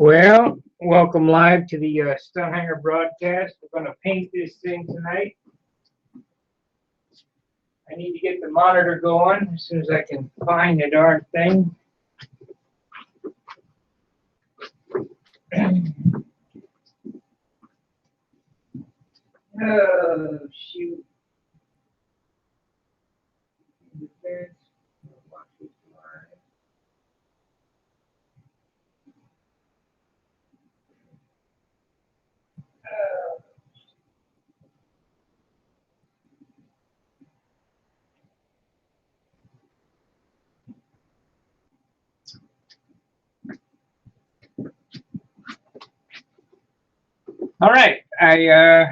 Well, welcome live to the Stunt Hanger broadcast. We're going to paint this thing tonight. I need to get the monitor going as soon as I can find the darn thing. Oh, shoot. All right, I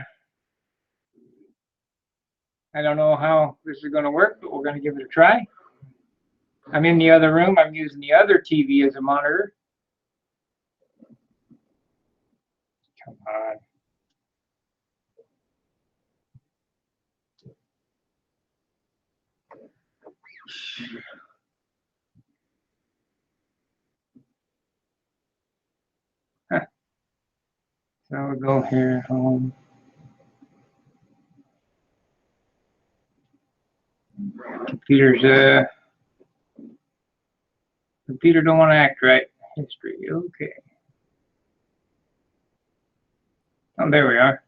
don't know how this is going to work, but we're going to give it a try. I'm in the other room. I'm using the other TV as a monitor. Come on. Huh. So we'll go here, home. Computer don't want to act right. History, okay. Oh, there we are.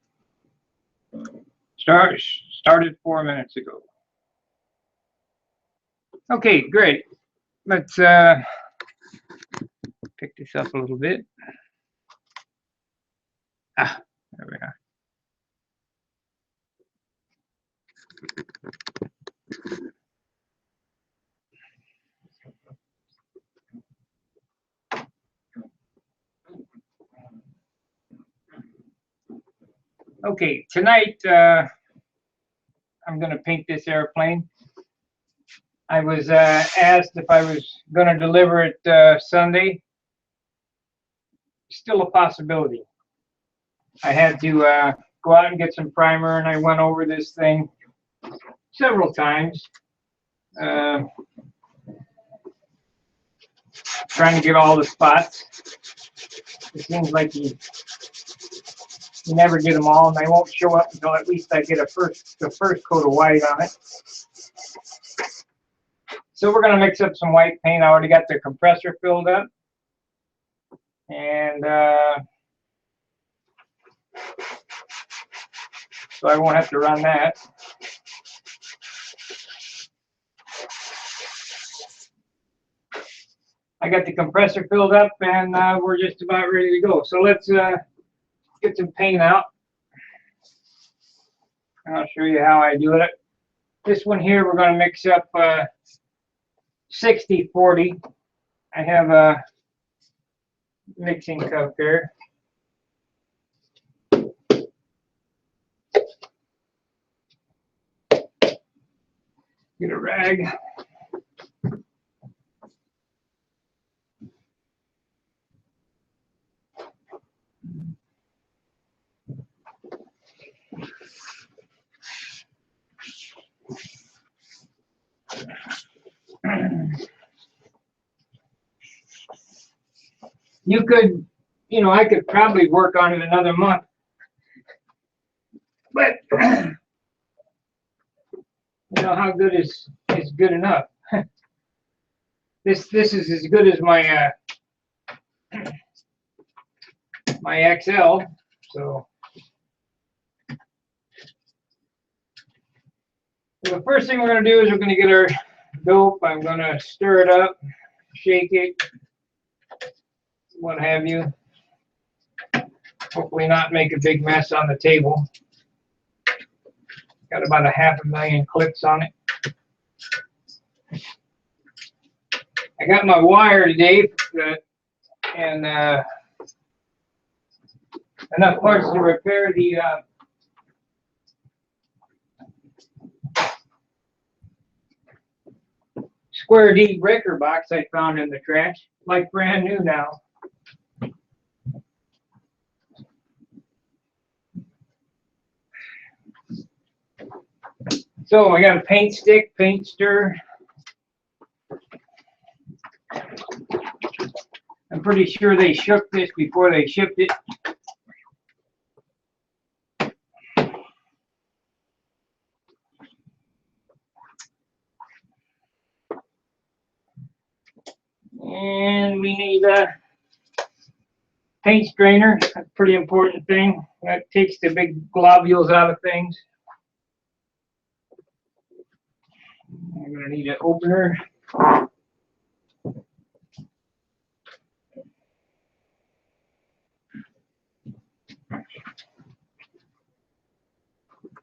Started 4 minutes ago. Okay, great. Let's pick this up a little bit. Ah, there we are. Okay, tonight I'm going to paint this airplane. I was asked if I was going to deliver it Sunday. Still a possibility. I had to go out and get some primer, and I went over this thing several times, trying to get all the spots. It seems like you never get them all, and they won't show up until at least I get the first coat of white on it. So we're going to mix up some white paint. I already got the compressor filled up, and so I won't have to run that. I got the compressor filled up, and we're just about ready to go. So let's get some paint out. I'll show you how I do it. This one here, we're going to mix up 60-40. I have a mixing cup here. Get a rag. You could, I could probably work on it another month, but how good is good enough? This is as good as my my XL. So the first thing we're going to do is we're going to get our dope. I'm going to stir it up, shake it, what have you. Hopefully not make a big mess on the table. Got about 500,000 clicks on it. I got my wire today and enough parts to repair the square D breaker box I found in the trash, like brand new now. So I got a paint stick, paint stir. I'm pretty sure they shook this before they shipped it. And we need a paint strainer. That's a pretty important thing. That takes the big globules out of things. I'm going to need an opener.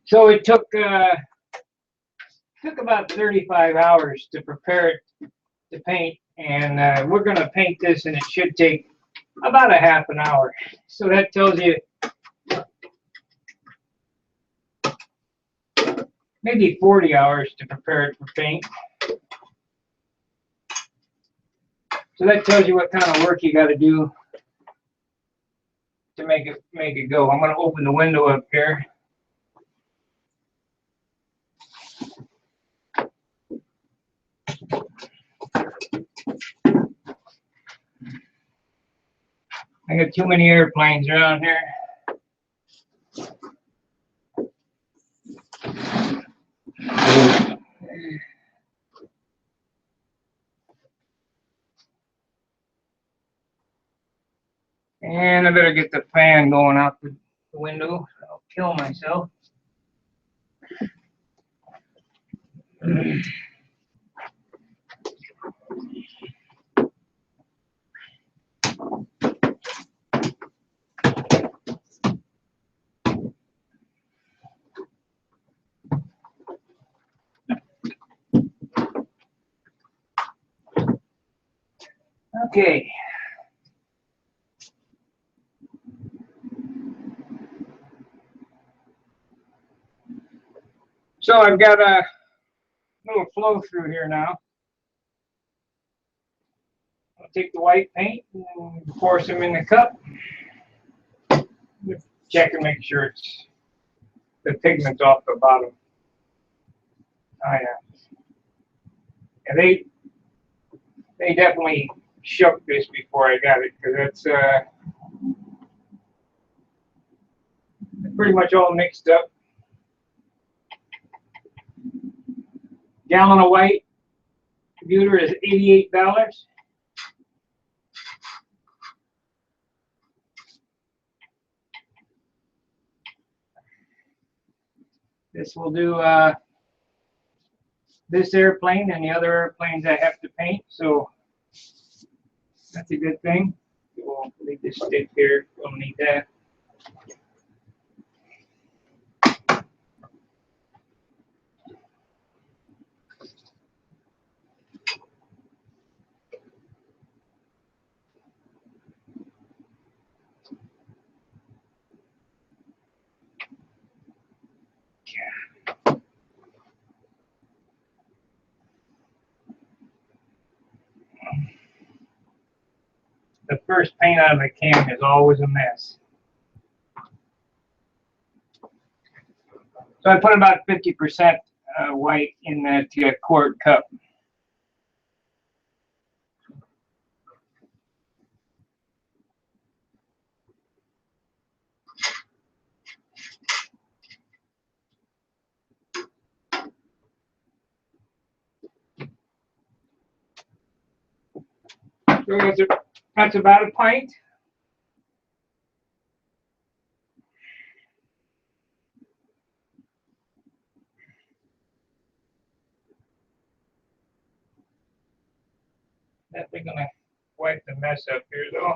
So it took about 35 hours to prepare it to paint, and we're going to paint this, and it should take about a half an hour. So that tells you maybe 40 hours to prepare it for paint. So that tells you what kind of work you got to do to make it go. I'm going to open the window up here. I got too many airplanes around here. And I better get the fan going out the window. I'll kill myself. Okay. So I've got a little flow through here now. I'll take the white paint and pour some in the cup. Check and make sure it's the pigment's off the bottom. Oh yeah. And they definitely shook this before I got it, because that's pretty much all mixed up. Gallon of white computer is $88. This will do this airplane and the other airplanes I have to paint, so that's a good thing. We'll leave this stick here. We'll need that. The first paint out of the can is always a mess. So I put about 50% white in that quart cup. So that's about a pint. Definitely gonna wipe the mess up here though.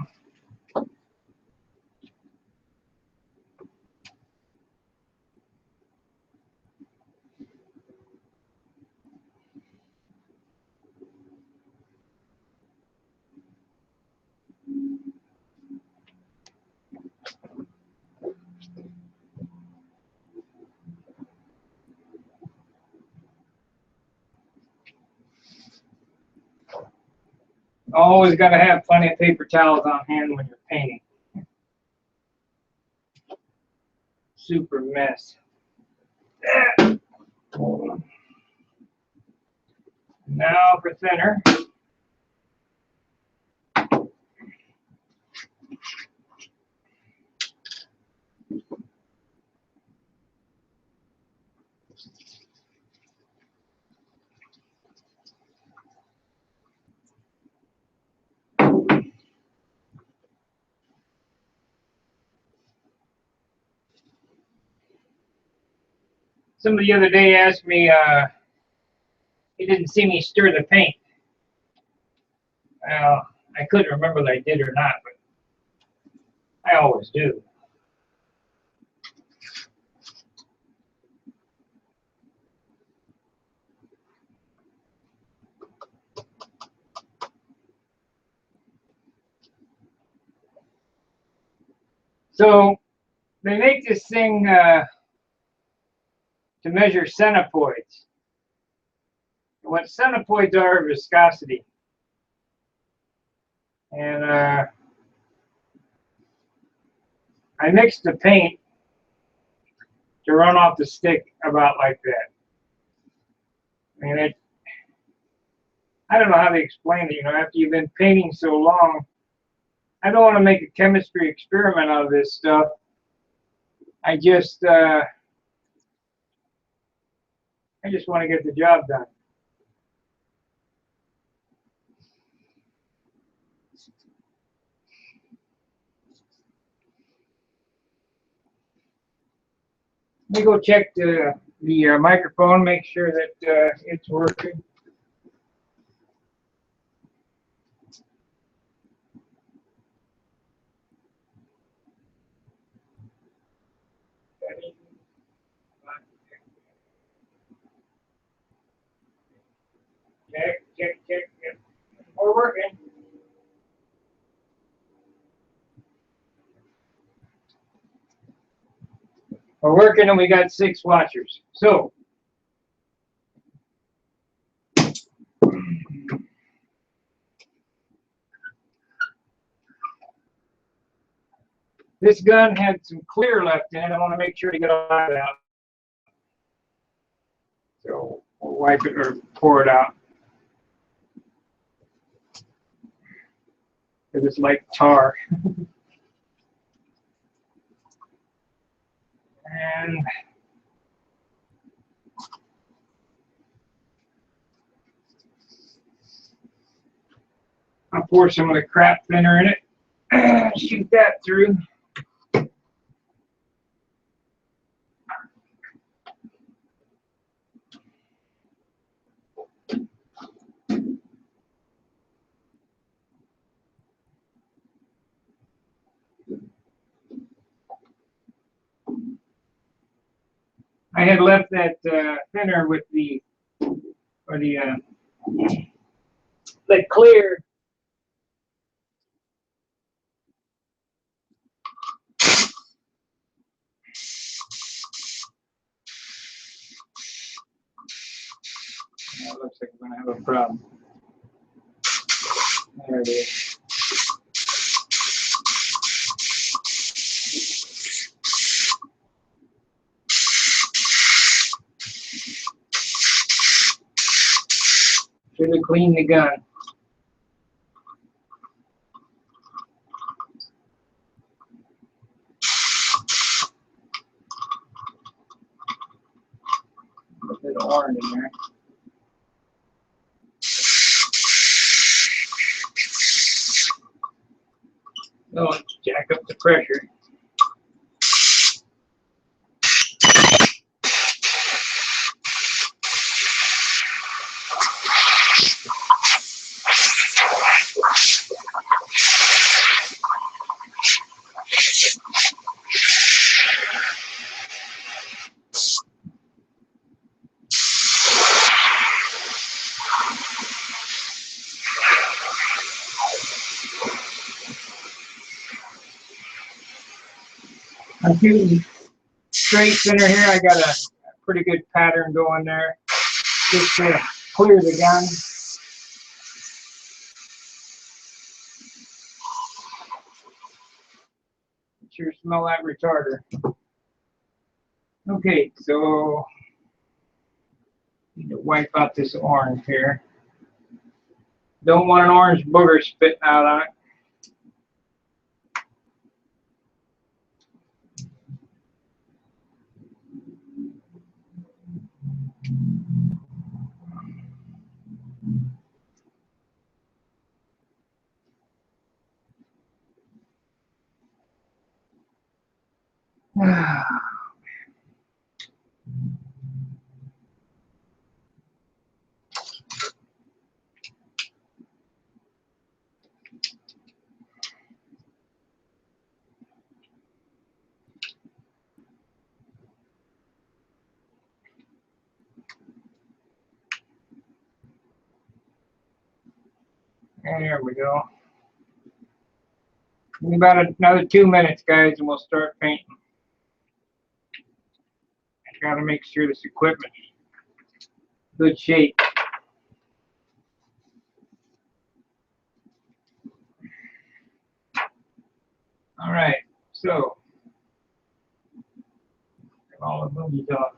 Always got to have plenty of paper towels on hand when you're painting. Super mess. Now for thinner. Somebody the other day asked me, he didn't see me stir the paint. Well, I couldn't remember if I did or not, but I always do. So they make this thing to measure centipoids. What centipoids are viscosity. And I mixed the paint to run off the stick about like that. And I don't know how to explain it. You know, after you've been painting so long, I don't want to make a chemistry experiment out of this stuff. I just want to get the job done. Let me go check the microphone, make sure that it's working. Check. We're working. We're working, and we got 6 watchers. So this gun had some clear left in it. I want to make sure to get all that out. So we'll wipe it or pour it out. Because it's like tar. And I'll pour some of the crap thinner in it. Shoot that through. I had left that thinner with the clear. It looks like I'm going to have a problem. There it is. Should have cleaned the gun. A bit of orange in there. So let's jack up the pressure. I'm shooting straight center here. I got a pretty good pattern going there. Just to clear the gun. Sure smell that retarder. Okay, so need to wipe out this orange here. Don't want an orange booger spitting out on it. There we go. About another 2 minutes, guys, and we'll start painting. I gotta make sure this equipment is in good shape. All right, so get all the movies off.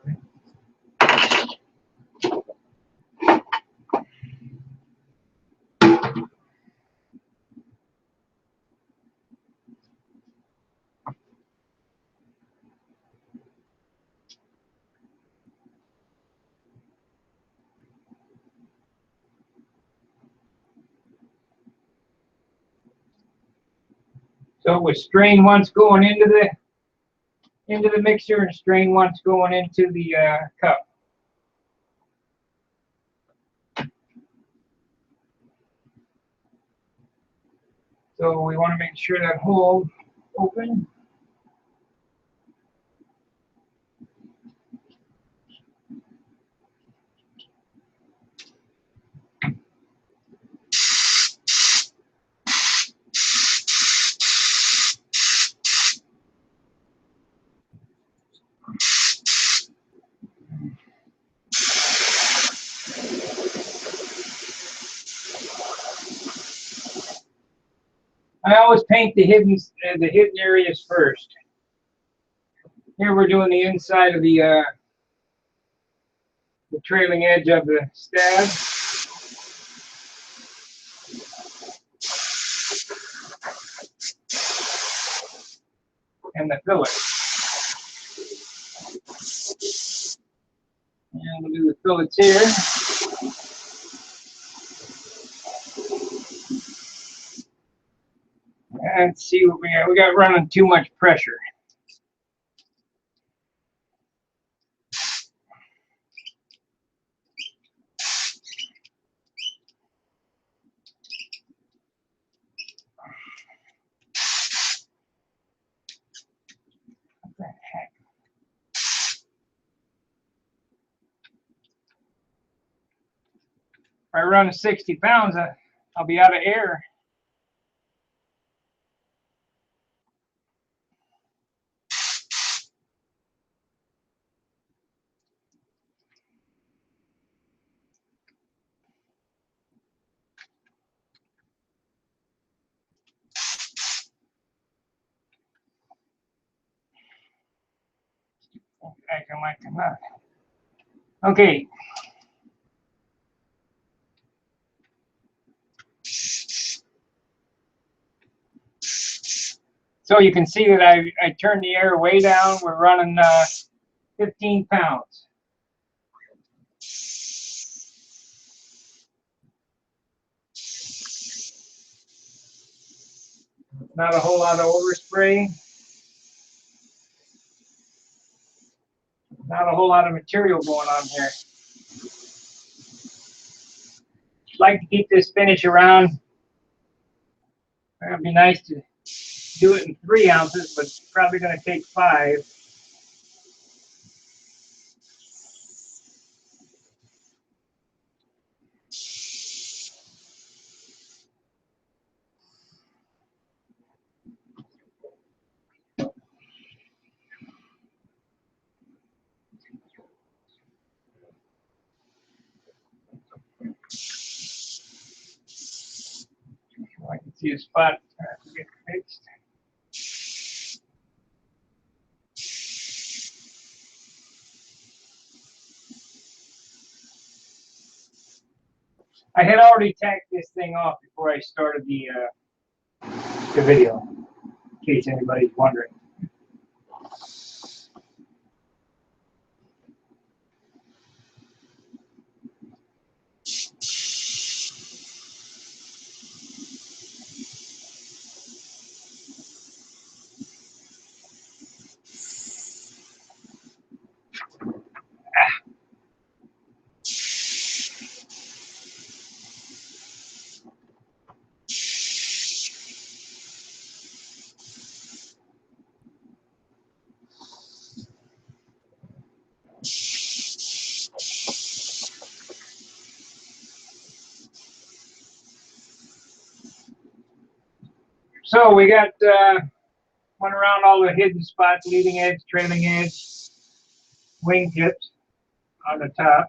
So with strain once going into the mixer and strain once going into the cup. So we want to make sure that hole open. I always paint the hidden areas first. Here we're doing the inside of the trailing edge of the stab. And the fillet. And we'll do the fillets here. And see what we got. We got running too much pressure. What the heck? If I run 60 pounds, I'll be out of air. Acting like I'm not. Okay. So you can see that I turned the air way down. We're running 15 pounds. Not a whole lot of overspray. Not a whole lot of material going on here. Like to keep this finish around. It'd be nice to do it in 3 ounces, but it's probably going to take 5. I can see a spot to get fixed. I had already tacked this thing off before I started the video, in case anybody's wondering. So we got went around all the hidden spots, leading edge, trailing edge, wing tips on the top.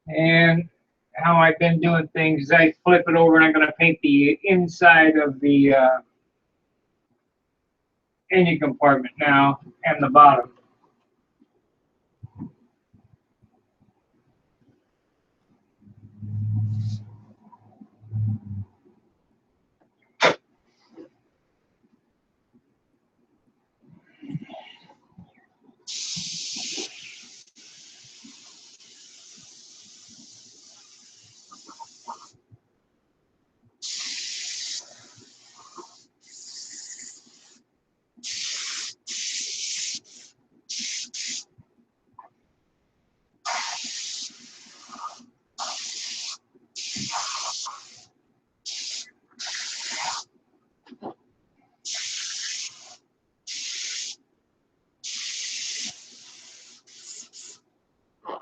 And how I've been doing things is I flip it over and I'm going to paint the inside of the engine compartment now and the bottom.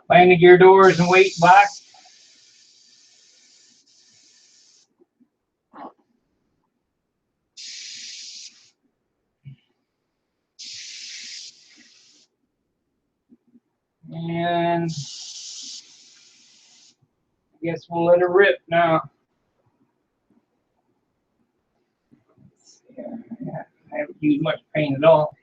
Landing gear doors and weight box. And I guess we'll let it rip now. Yeah, I haven't used much paint at all.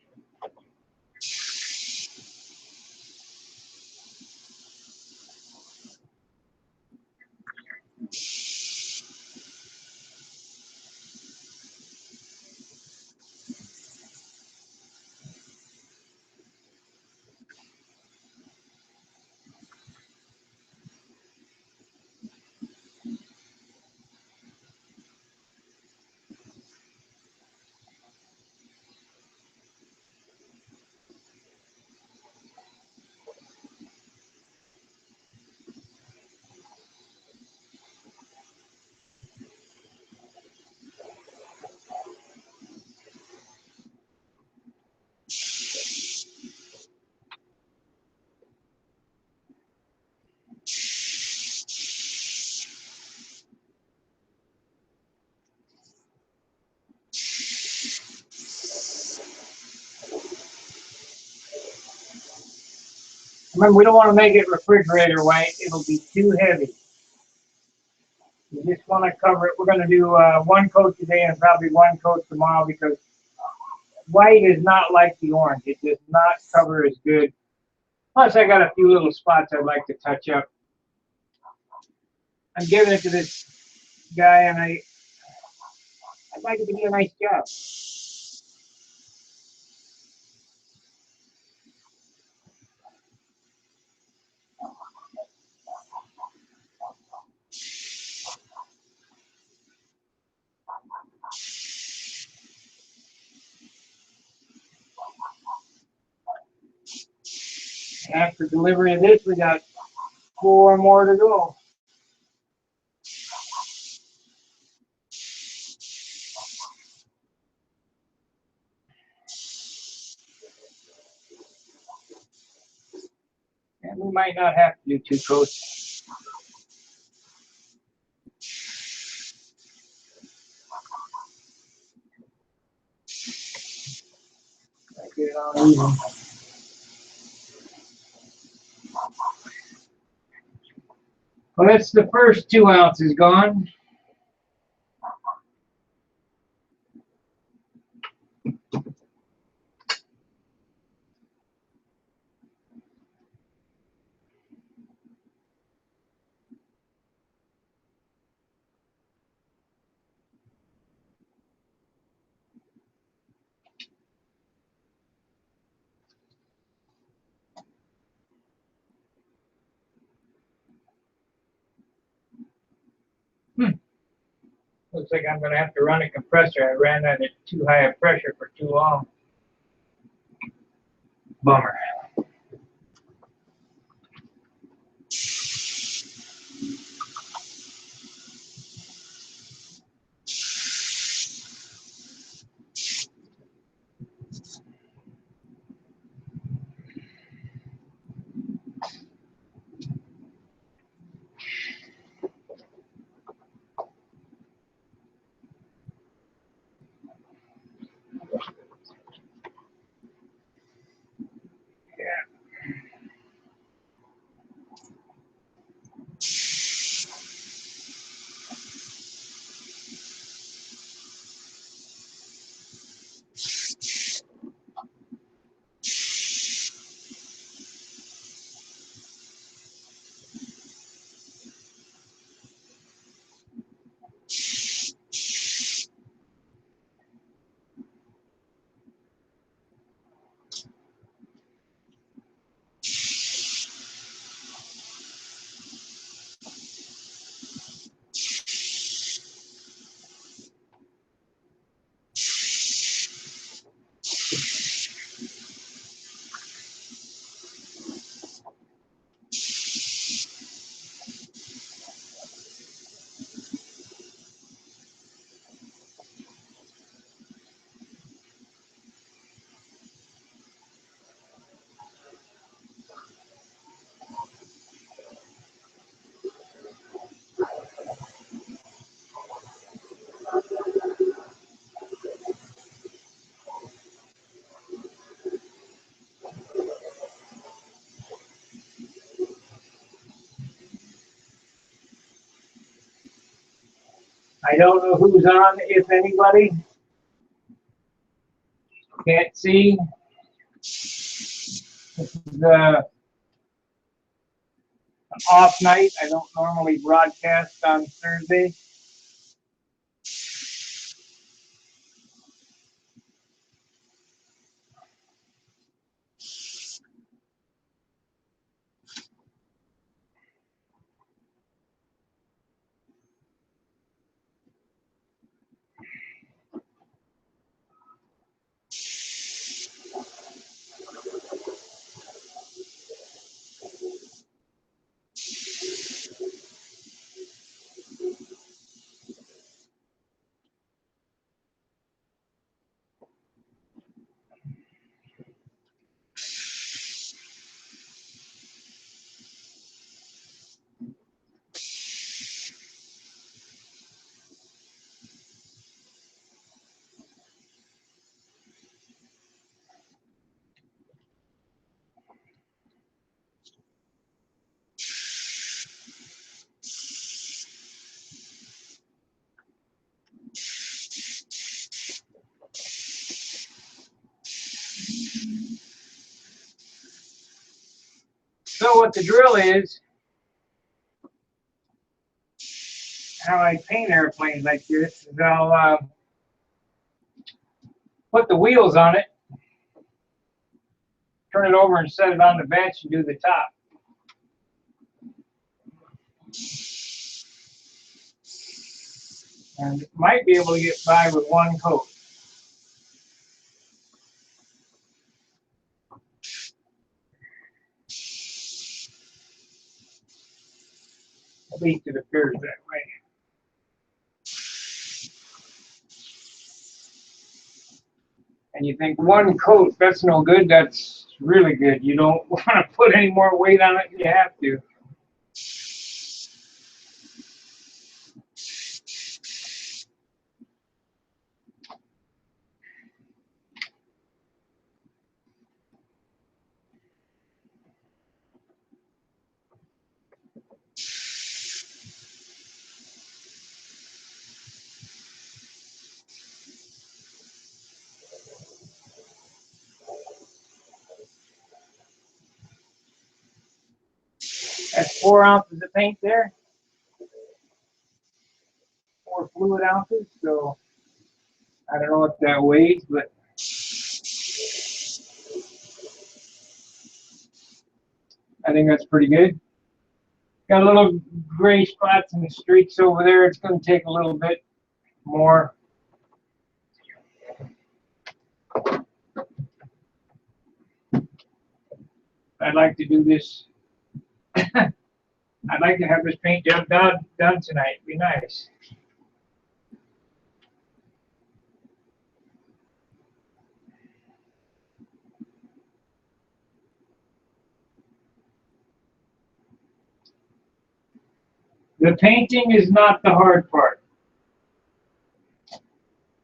Remember, we don't want to make it refrigerator white. It'll be too heavy. You just want to cover it. We're going to do one coat today and probably one coat tomorrow because white is not like the orange. It does not cover as good. Plus, I got a few little spots I'd like to touch up. I'm giving it to this guy, and I'd like it to be a nice job. After delivery of this, we got 4 more to go. And we might not have to do 2 coats. Get it on even. Well, that's the first 2 ounces gone. Looks like I'm going to have to run a compressor. I ran that at too high a pressure for too long. Bummer. I don't know who's on, if anybody. Can't see. This is an off night. I don't normally broadcast on Thursday. So what the drill is, how I paint airplanes like this, is I'll put the wheels on it, turn it over and set it on the bench and do the top. And might be able to get by with one coat. At least it appears that way. And you think one coat, that's no good, that's really good. You don't want to put any more weight on it than you have to. That's 4 ounces of paint there. 4 fluid ounces, so I don't know what that weighs, but I think that's pretty good. Got a little gray spots and streaks over there. It's going to take a little bit more. I'd like to do this. I'd like to have this paint job done tonight. It'd be nice. The painting is not the hard part.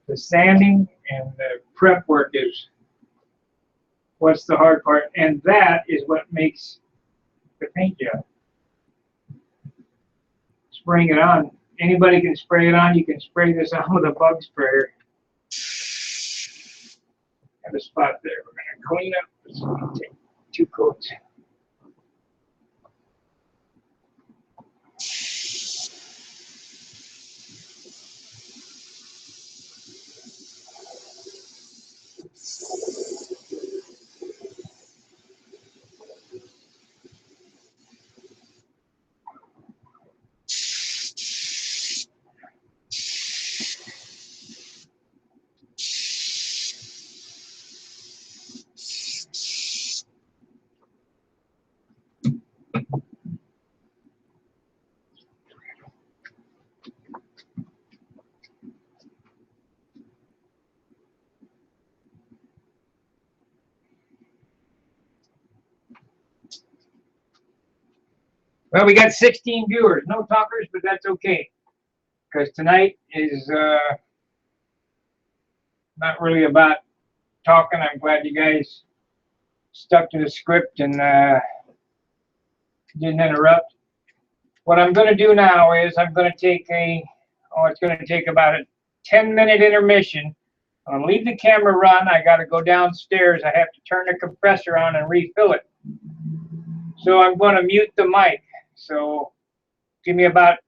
The sanding and the prep work is what's the hard part, and that is what makes the paint job. Spraying it on. Anybody can spray it on. You can spray this on with a bug sprayer. Have a spot there. We're going to clean up. Let's take 2 coats. Well, we got 16 viewers. No talkers, but that's okay. Because tonight is not really about talking. I'm glad you guys stuck to the script and didn't interrupt. What I'm going to do now is I'm going to take a Oh, it's going to take about a 10-minute intermission. I'll leave the camera run. I got to go downstairs. I have to turn the compressor on and refill it. So I'm going to mute the mic. So give me about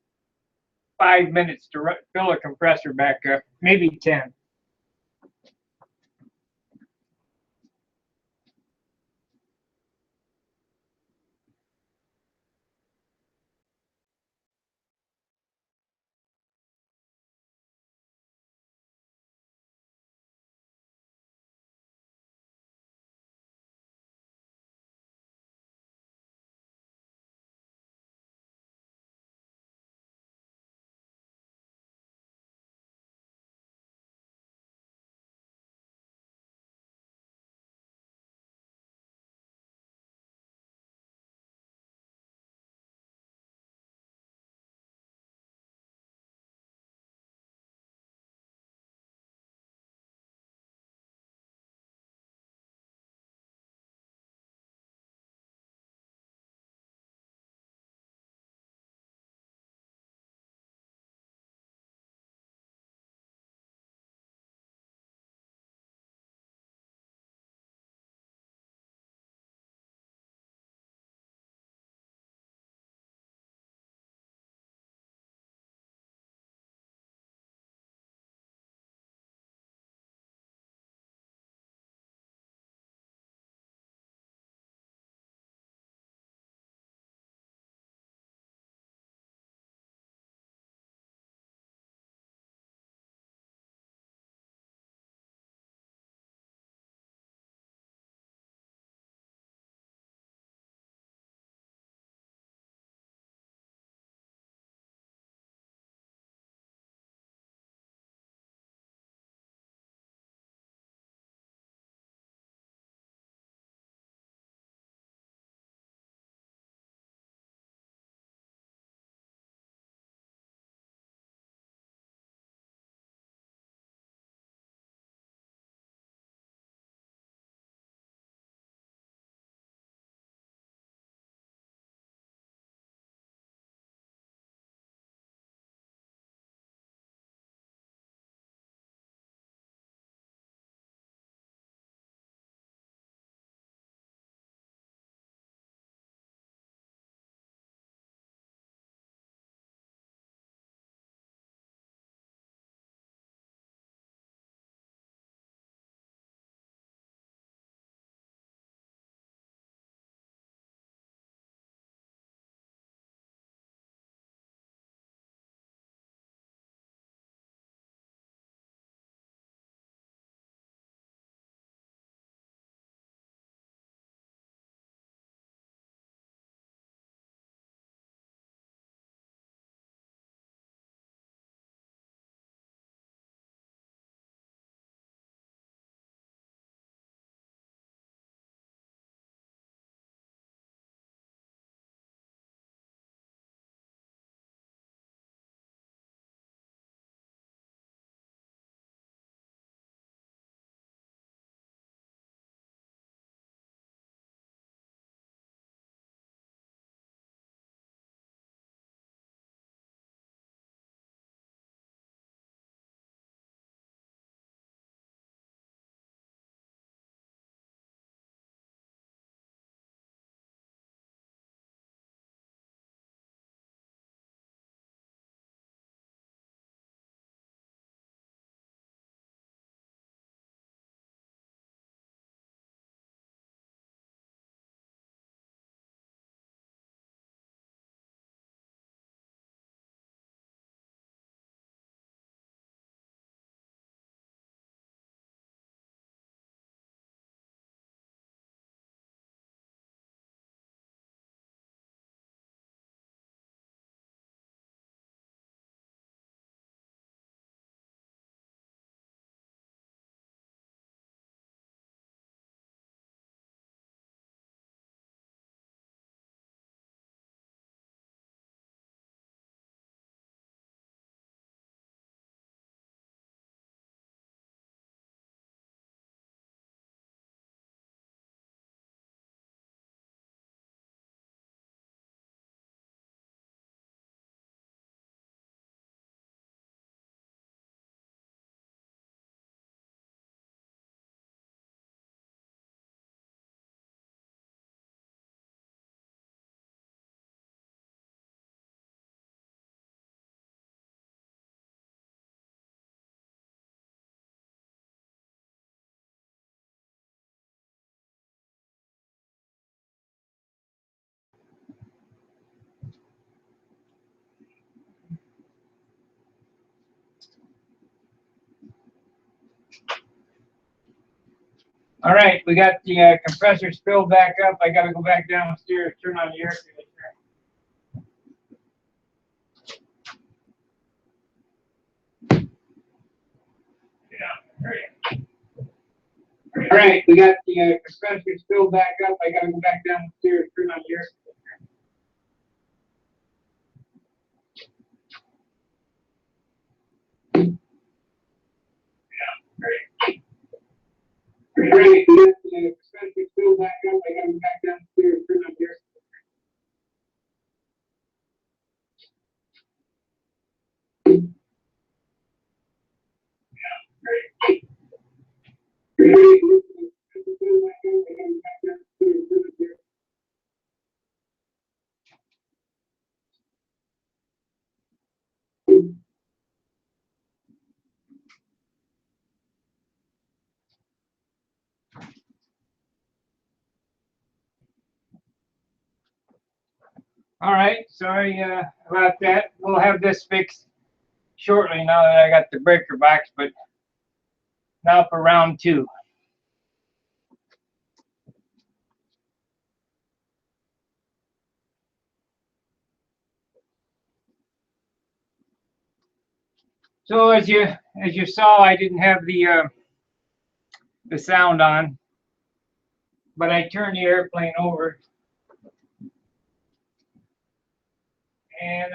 5 minutes to fill the compressor back up, maybe 10. All right, we got the compressor filled back up. I got to go back downstairs, turn on the air conditioner. All right, we got the compressor filled back up. I got to go back downstairs, turn on the air conditioner. All right, we got the compressor filled back up. I got to go back downstairs, turn on the air conditioner. All right, sorry about that. We'll have this fixed shortly now that I got the breaker box, but now for round two. So as you saw, I didn't have the sound on, but I turned the airplane over, and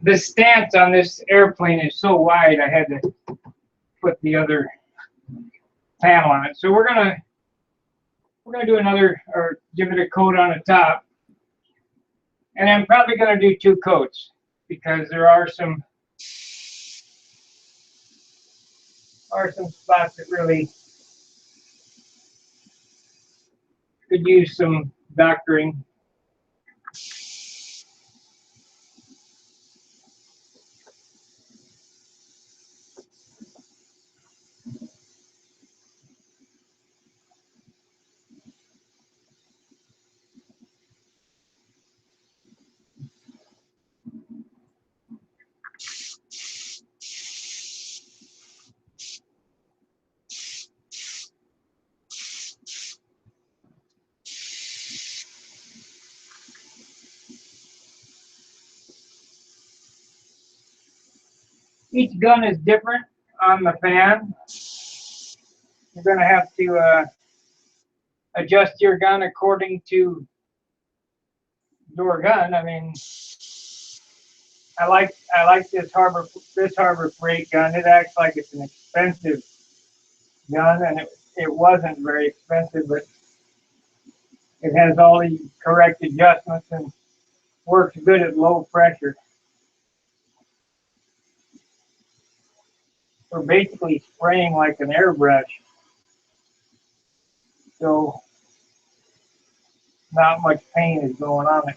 the stance on this airplane is so wide, I had to put the other panel on it. So we're gonna do another, or give it a coat on the top, and I'm probably gonna do 2 coats because there are some spots that really could use some doctoring. Each gun is different on the fan. You're going to have to adjust your gun according to your gun. I mean, I like this Harbor Freight gun. It acts like it's an expensive gun, and it wasn't very expensive, but it has all the correct adjustments and works good at low pressure. We're basically spraying like an airbrush, so not much paint is going on it.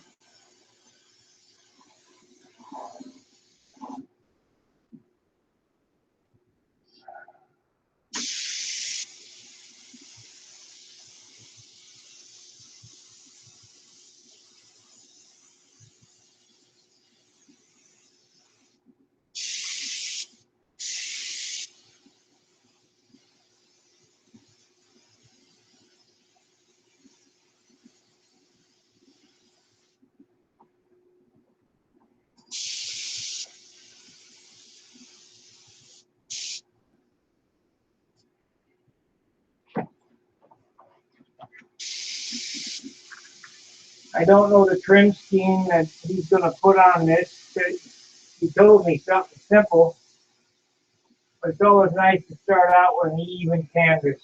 I don't know the trim scheme that he's going to put on this. He told me something simple, but it's always nice to start out with an even canvas.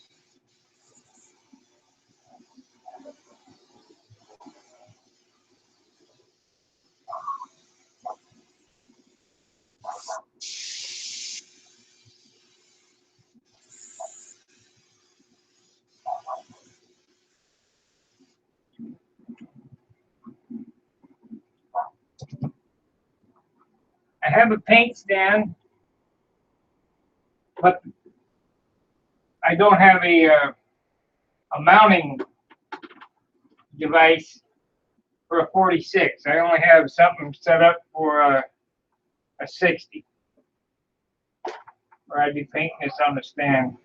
I have a paint stand, but I don't have a mounting device for a 46. I only have something set up for a 60. or I'd be painting this on the stand.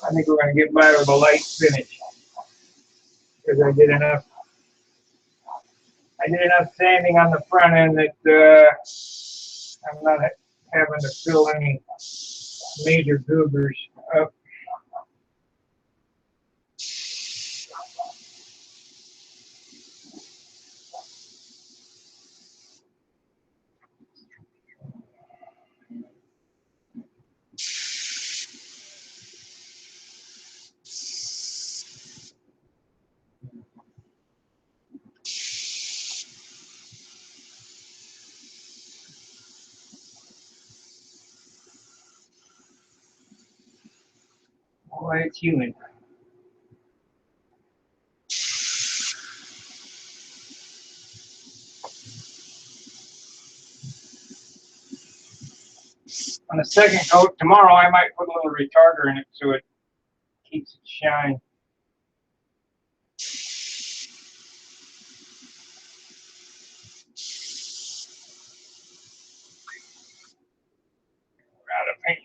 I think we're going to get by with a light finish because I did enough sanding on the front end that I'm not having to fill any major goobers up. Boy, it's humid. On the second coat, tomorrow I might put a little retarder in it so it keeps it shine. We're out of paint.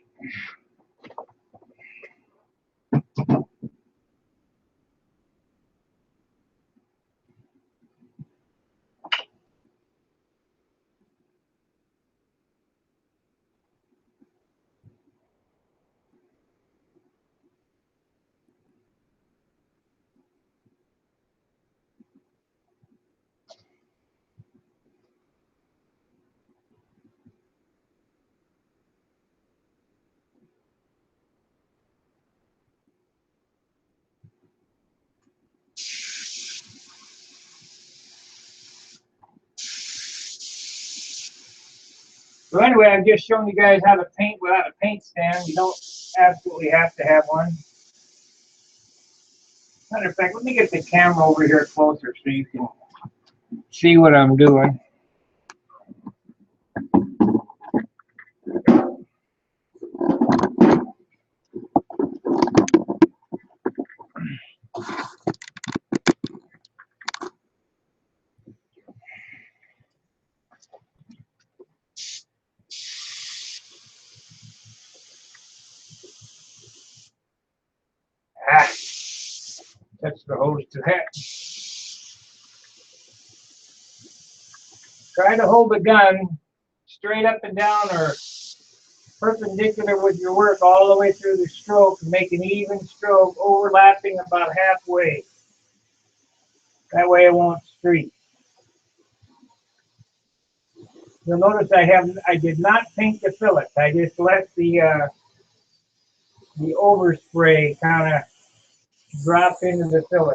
So anyway, I've just shown you guys how to paint without a paint stand. You don't absolutely have to have one. Matter of fact, let me get the camera over here closer so you can see what I'm doing. Ah, that's the hose to that. Try to hold the gun straight up and down or perpendicular with your work all the way through the stroke and make an even stroke overlapping about halfway. That way it won't streak. You'll notice I did not paint the fillet. I just let the overspray kind of drop into the fillet.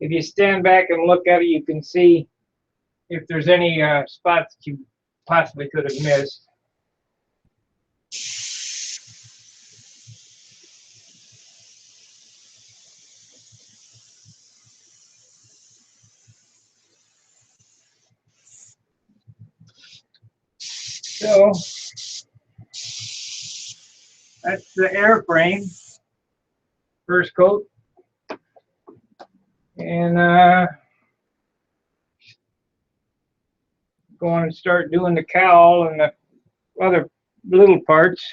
If you stand back and look at it, you can see if there's any spots that you possibly could have missed. So that's the airframe, first coat. And going to start doing the cowl and the other little parts.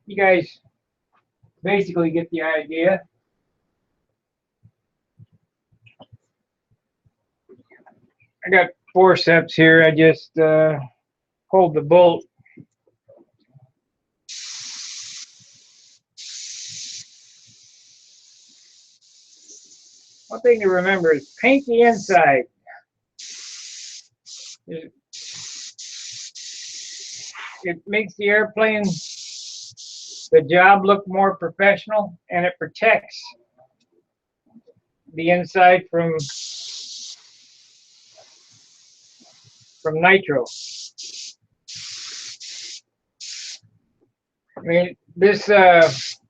You guys basically get the idea. I got forceps here. I just hold the bolt. One thing to remember is paint the inside. it makes the airplane, the job look more professional, and it protects the inside from nitro. I mean, this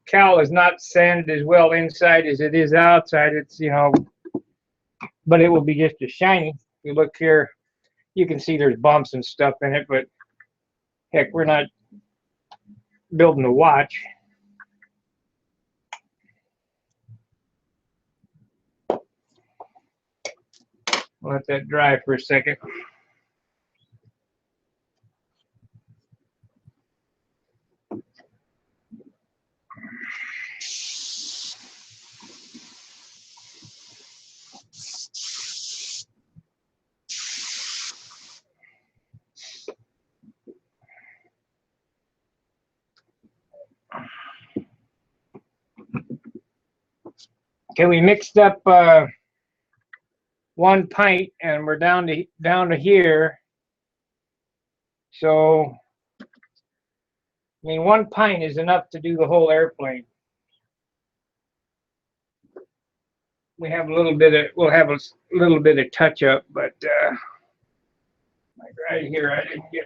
cowl is not sanded as well inside as it is outside. It's, you know, but it will be just as shiny. If you look here, you can see there's bumps and stuff in it, but heck, we're not building a watch. Let that dry for a second. Okay, we mixed up 1 pint, and we're down to here. So, I mean, 1 pint is enough to do the whole airplane. We have a little bit of, we'll have a little bit of touch up, but like right here, I didn't get.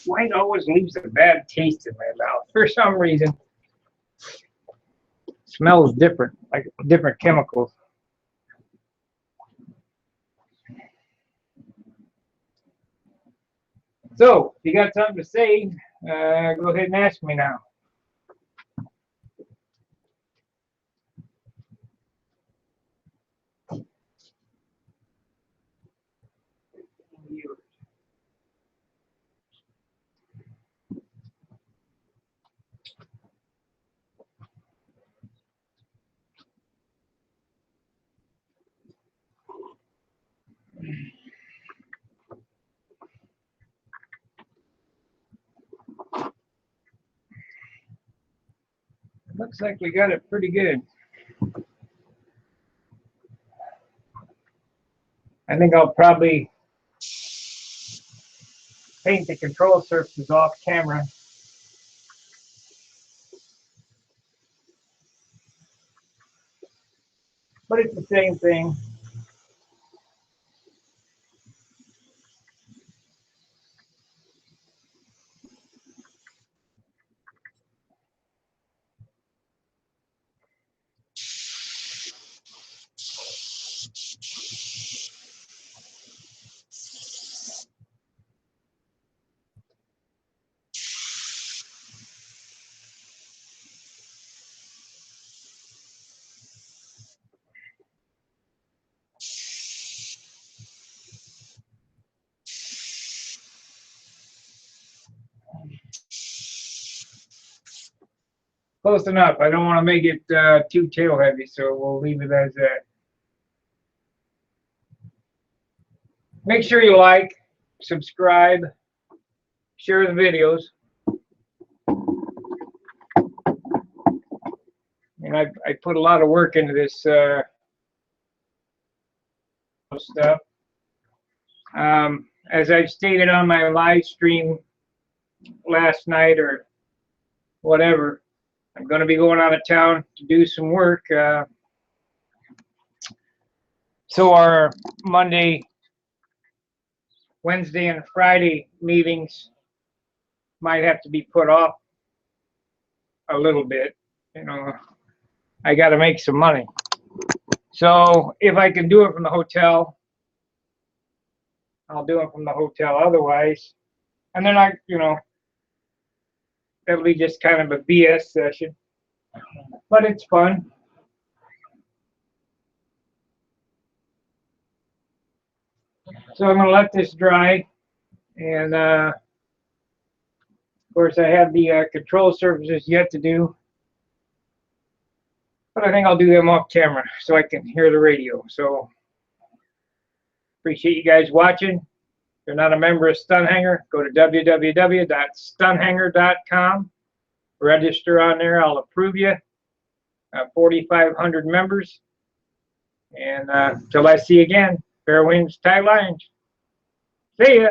White always leaves a bad taste in my mouth for some reason. It smells different, like different chemicals. So, if you got something to say, go ahead and ask me now. Looks like we got it pretty good. I think I'll probably paint the control surfaces off camera. But it's the same thing. Close enough. I don't want to make it too tail heavy, so we'll leave it as that. Make sure you like, subscribe, share the videos. And I put a lot of work into this stuff. As I stated on my live stream last night or whatever, I'm going to be going out of town to do some work. So our Monday, Wednesday, and Friday meetings might have to be put off a little bit. You know, I got to make some money. So if I can do it from the hotel, I'll do it from the hotel. Otherwise, and then that'll be just kind of a BS session. but it's fun. So I'm going to let this dry, and of course I have the control surfaces yet to do, but I think I'll do them off camera so I can hear the radio. So appreciate you guys watching. If you're not a member of Stunt Hanger, go to www.stunthanger.com. Register on there. I'll approve you. 4,500 members. And until I see you again, fair winds, tight lines. See ya.